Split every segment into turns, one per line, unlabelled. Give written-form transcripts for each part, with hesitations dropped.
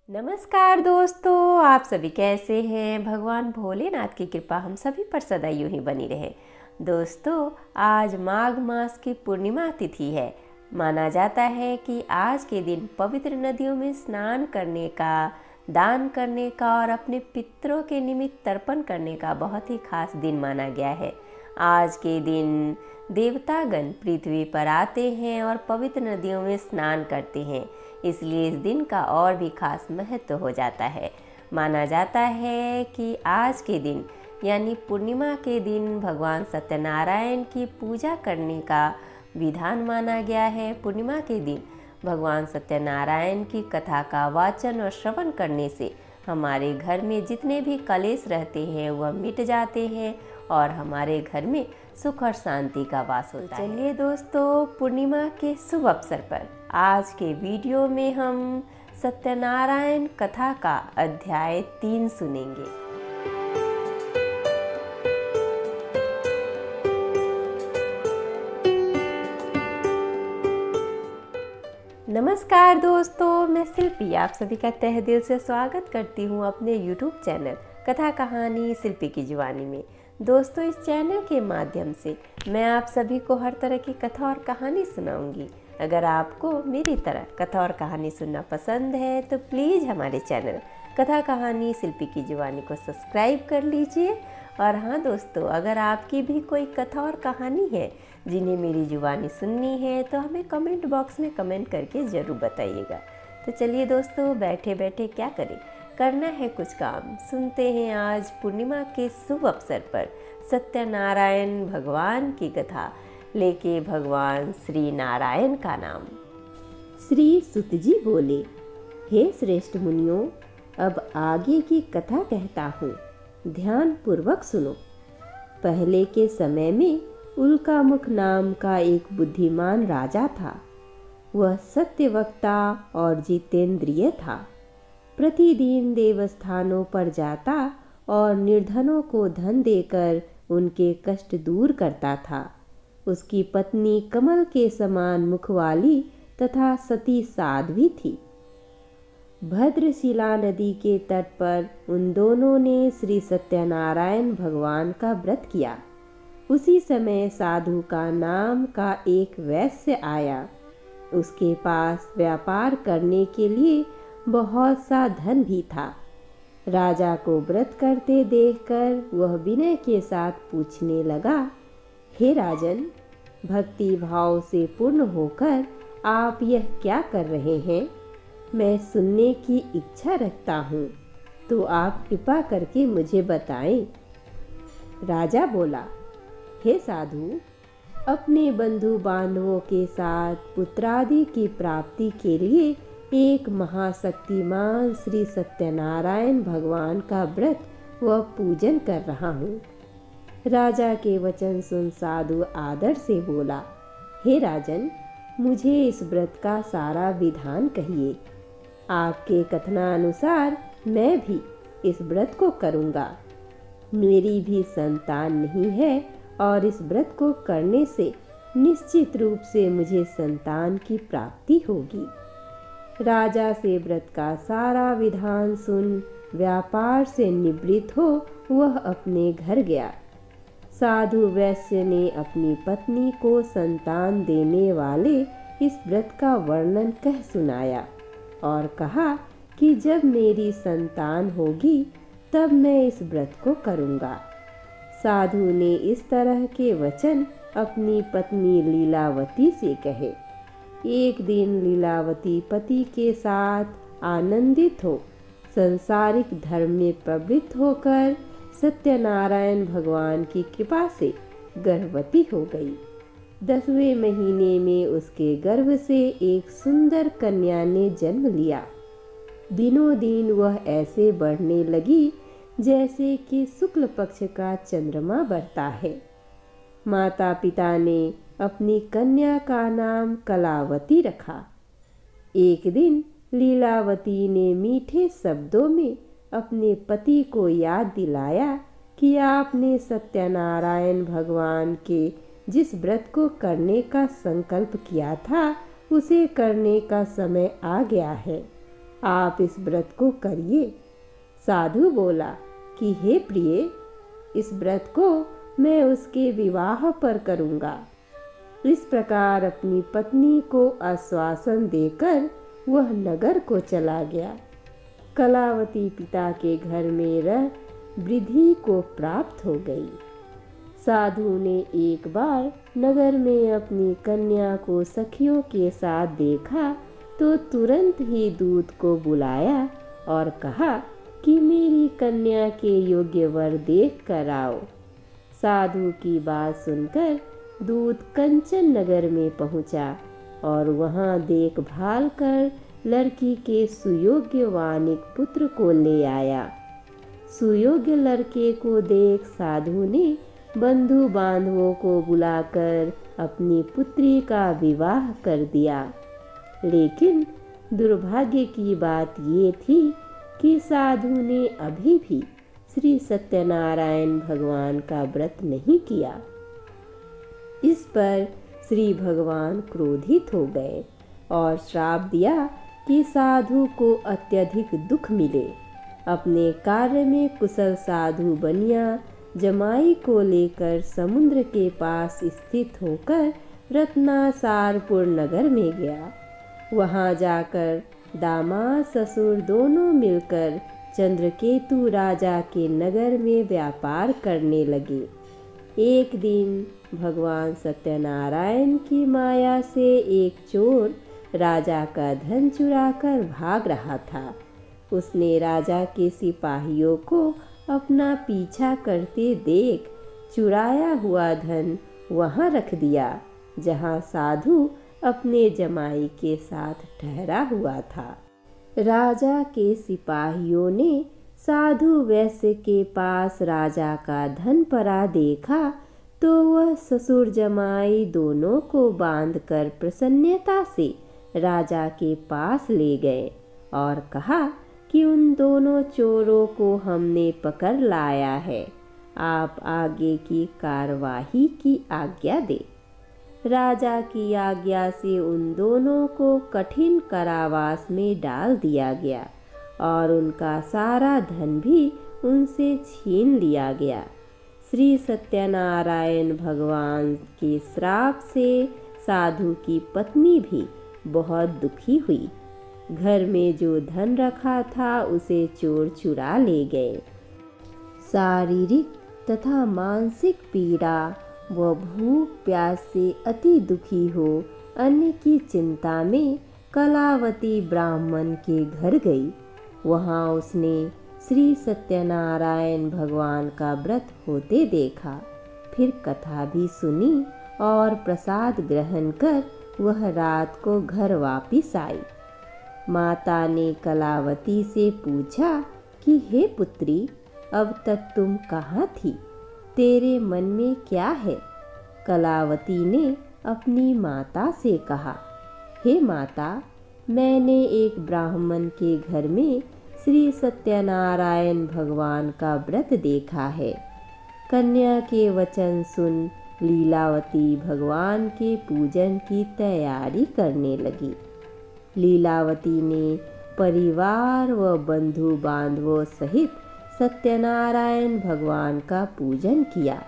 नमस्कार दोस्तों, आप सभी कैसे हैं। भगवान भोलेनाथ की कृपा हम सभी पर सदा यूं ही बनी रहे। दोस्तों, आज माघ मास की पूर्णिमा तिथि है। माना जाता है कि आज के दिन पवित्र नदियों में स्नान करने का, दान करने का और अपने पितरों के निमित्त तर्पण करने का बहुत ही खास दिन माना गया है। आज के दिन देवतागण पृथ्वी पर आते हैं और पवित्र नदियों में स्नान करते हैं, इसलिए इस दिन का और भी खास महत्व हो जाता है। माना जाता है कि आज के दिन यानी पूर्णिमा के दिन भगवान सत्यनारायण की पूजा करने का विधान माना गया है। पूर्णिमा के दिन भगवान सत्यनारायण की कथा का वाचन और श्रवण करने से हमारे घर में जितने भी कलेश रहते हैं वह मिट जाते हैं और हमारे घर में सुख और शांति का वास होता है। चलिए दोस्तों, पूर्णिमा के शुभ अवसर पर आज के वीडियो में हम सत्यनारायण कथा का अध्याय 3 सुनेंगे। नमस्कार दोस्तों, मैं शिल्पी आप सभी का तहे दिल से स्वागत करती हूँ अपने YouTube चैनल कथा कहानी शिल्पी की जुबानी में। दोस्तों, इस चैनल के माध्यम से मैं आप सभी को हर तरह की कथा और कहानी सुनाऊंगी। अगर आपको मेरी तरह कथा और कहानी सुनना पसंद है तो प्लीज़ हमारे चैनल कथा कहानी शिल्पी की जुबानी को सब्सक्राइब कर लीजिए। और हाँ दोस्तों, अगर आपकी भी कोई कथा और कहानी है जिन्हें मेरी जुबानी सुननी है तो हमें कमेंट बॉक्स में कमेंट करके ज़रूर बताइएगा। तो चलिए दोस्तों, बैठे बैठे क्या करें, करना है कुछ काम। सुनते हैं आज पूर्णिमा के शुभ अवसर पर सत्यनारायण भगवान की कथा लेके भगवान श्री नारायण का नाम। श्री सुत जी बोले, हे श्रेष्ठ मुनियों, अब आगे की कथा कहता हूँ, ध्यान पूर्वक सुनो। पहले के समय में उल्कामुख नाम का एक बुद्धिमान राजा था। वह सत्यवक्ता और जितेंद्रिय था। प्रतिदिन देवस्थानों पर जाता और निर्धनों को धन देकर उनके कष्ट दूर करता था। उसकी पत्नी कमल के समान मुख वाली तथा सती साध्वी थी। भद्रशिला नदी के तट पर उन दोनों ने श्री सत्यनारायण भगवान का व्रत किया। उसी समय साधु का नाम का एक वैश्य आया। उसके पास व्यापार करने के लिए बहुत सा धन भी था। राजा को व्रत करते देखकर वह विनय के साथ पूछने लगा, हे राजन, भक्ति भाव से पूर्ण होकर आप यह क्या कर रहे हैं? मैं सुनने की इच्छा रखता हूँ, तो आप कृपा करके मुझे बताएं। राजा बोला, हे साधु, अपने बंधु बांधवों के साथ पुत्रादि की प्राप्ति के लिए एक महाशक्तिमान श्री सत्यनारायण भगवान का व्रत व पूजन कर रहा हूँ। राजा के वचन सुन साधु आदर से बोला, हे राजन, मुझे इस व्रत का सारा विधान कहिए। आपके कथनानुसार मैं भी इस व्रत को करूँगा। मेरी भी संतान नहीं है और इस व्रत को करने से निश्चित रूप से मुझे संतान की प्राप्ति होगी। राजा से व्रत का सारा विधान सुन व्यापार से निवृत्त हो वह अपने घर गया। साधु वैश्य ने अपनी पत्नी को संतान देने वाले इस व्रत का वर्णन कह सुनाया और कहा कि जब मेरी संतान होगी तब मैं इस व्रत को करूँगा। साधु ने इस तरह के वचन अपनी पत्नी लीलावती से कहे। एक दिन लीलावती पति के साथ आनंदित हो संसारिक धर्म में प्रवृत्त होकर सत्यनारायण भगवान की कृपा से गर्भवती हो गई। 10वें महीने में उसके गर्भ से एक सुंदर कन्या ने जन्म लिया। दिनों दिन वह ऐसे बढ़ने लगी जैसे कि शुक्ल पक्ष का चंद्रमा बढ़ता है। माता पिता ने अपनी कन्या का नाम कलावती रखा। एक दिन लीलावती ने मीठे शब्दों में अपने पति को याद दिलाया कि आपने सत्यनारायण भगवान के जिस व्रत को करने का संकल्प किया था उसे करने का समय आ गया है। आप इस व्रत को करिए। साधु बोला कि हे प्रिय, इस व्रत को मैं उसके विवाह पर करूँगा। इस प्रकार अपनी पत्नी को आश्वासन देकर वह नगर को चला गया। कलावती पिता के घर में रह वृद्धि को प्राप्त हो गई। साधु ने एक बार नगर में अपनी कन्या को सखियों के साथ देखा तो तुरंत ही दूत को बुलाया और कहा कि मेरी कन्या के योग्य वर देख कर आओ। साधु की बात सुनकर दूत कंचन नगर में पहुंचा और वहां देखभाल कर लड़की के सुयोग्य वानिक पुत्र को ले आया। सुयोग्य लड़के को देख साधु ने बंधु बांधवों को बुलाकर अपनी पुत्री का विवाह कर दिया। लेकिन दुर्भाग्य की बात ये थी कि साधु ने अभी भी श्री सत्यनारायण भगवान का व्रत नहीं किया। इस पर श्री भगवान क्रोधित हो गए और श्राप दिया कि साधु को अत्यधिक दुख मिले। अपने कार्य में कुशल साधु बनिया जमाई को लेकर समुद्र के पास स्थित होकर रत्नासारपुर नगर में गया। वहां जाकर दामाद ससुर दोनों मिलकर चंद्रकेतु राजा के नगर में व्यापार करने लगे। एक दिन भगवान सत्यनारायण की माया से एक चोर राजा का धन चुराकर भाग रहा था। उसने राजा के सिपाहियों को अपना पीछा करते देख चुराया हुआ धन वहां रख दिया जहां साधु अपने जमाई के साथ ठहरा हुआ था। राजा के सिपाहियों ने साधु वैश्य के पास राजा का धन पड़ा देखा तो वह ससुर जमाई दोनों को बांधकर प्रसन्नता से राजा के पास ले गए और कहा कि उन दोनों चोरों को हमने पकड़ लाया है, आप आगे की कार्यवाही की आज्ञा दे। राजा की आज्ञा से उन दोनों को कठिन कारावास में डाल दिया गया और उनका सारा धन भी उनसे छीन लिया गया। श्री सत्यनारायण भगवान के श्राप से साधु की पत्नी भी बहुत दुखी हुई। घर में जो धन रखा था उसे चोर चुरा ले गए। शारीरिक तथा मानसिक पीड़ा व भूख प्यास से अति दुखी हो अन्य की चिंता में कलावती ब्राह्मण के घर गई। वहां उसने श्री सत्यनारायण भगवान का व्रत होते देखा। फिर कथा भी सुनी और प्रसाद ग्रहण कर वह रात को घर वापिस आई। माता ने कलावती से पूछा कि हे पुत्री, अब तक तुम कहाँ थी? तेरे मन में क्या है? कलावती ने अपनी माता से कहा, हे माता, मैंने एक ब्राह्मण के घर में श्री सत्यनारायण भगवान का व्रत देखा है। कन्या के वचन सुन लीलावती भगवान के पूजन की तैयारी करने लगी। लीलावती ने परिवार व बंधु बांधवों सहित सत्यनारायण भगवान का पूजन किया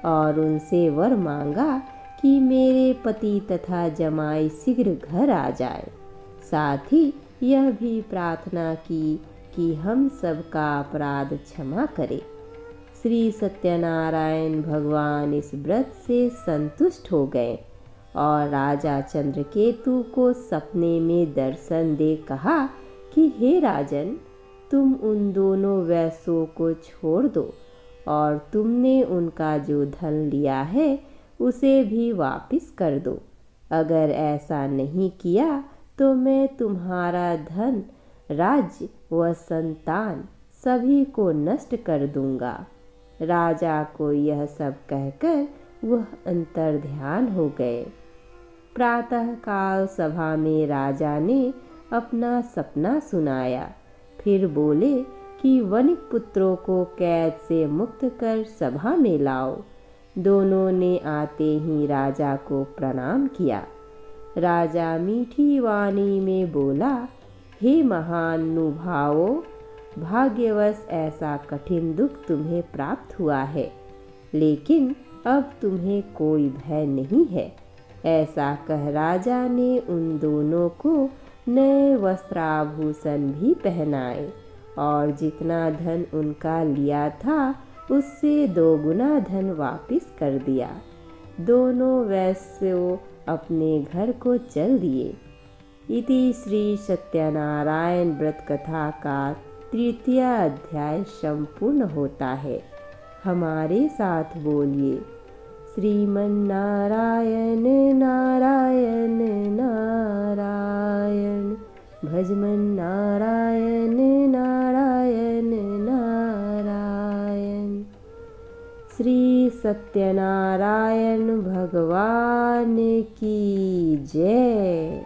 और उनसे वर मांगा कि मेरे पति तथा जमाई शीघ्र घर आ जाए। साथ ही यह भी प्रार्थना की कि हम सबका अपराध क्षमा करे। श्री सत्यनारायण भगवान इस व्रत से संतुष्ट हो गए और राजा चंद्रकेतु को सपने में दर्शन दे कहा कि हे राजन, तुम उन दोनों वैश्यों को छोड़ दो और तुमने उनका जो धन लिया है उसे भी वापिस कर दो। अगर ऐसा नहीं किया तो मैं तुम्हारा धन, राज्य व संतान सभी को नष्ट कर दूंगा। राजा को यह सब कहकर वह अंतर्ध्यान हो गए। प्रातःकाल सभा में राजा ने अपना सपना सुनाया। फिर बोले कि वनिक पुत्रों को कैद से मुक्त कर सभा में लाओ। दोनों ने आते ही राजा को प्रणाम किया। राजा मीठी वाणी में बोला, हे महानुभावों, भाग्यवश ऐसा कठिन दुख तुम्हें प्राप्त हुआ है, लेकिन अब तुम्हें कोई भय नहीं है। ऐसा कह राजा ने उन दोनों को नए वस्त्राभूषण भी पहनाए और जितना धन उनका लिया था उससे 2 गुना धन वापस कर दिया। दोनों वैश्यों अपने घर को चल दिए। इति श्री सत्यनारायण व्रत कथा का 3य अध्याय संपूर्ण होता है। हमारे साथ बोलिए, श्रीमन्नारायण नारायण नारायण, भजमन नारायण नारायण नारायण। श्री सत्यनारायण भगवान की जय।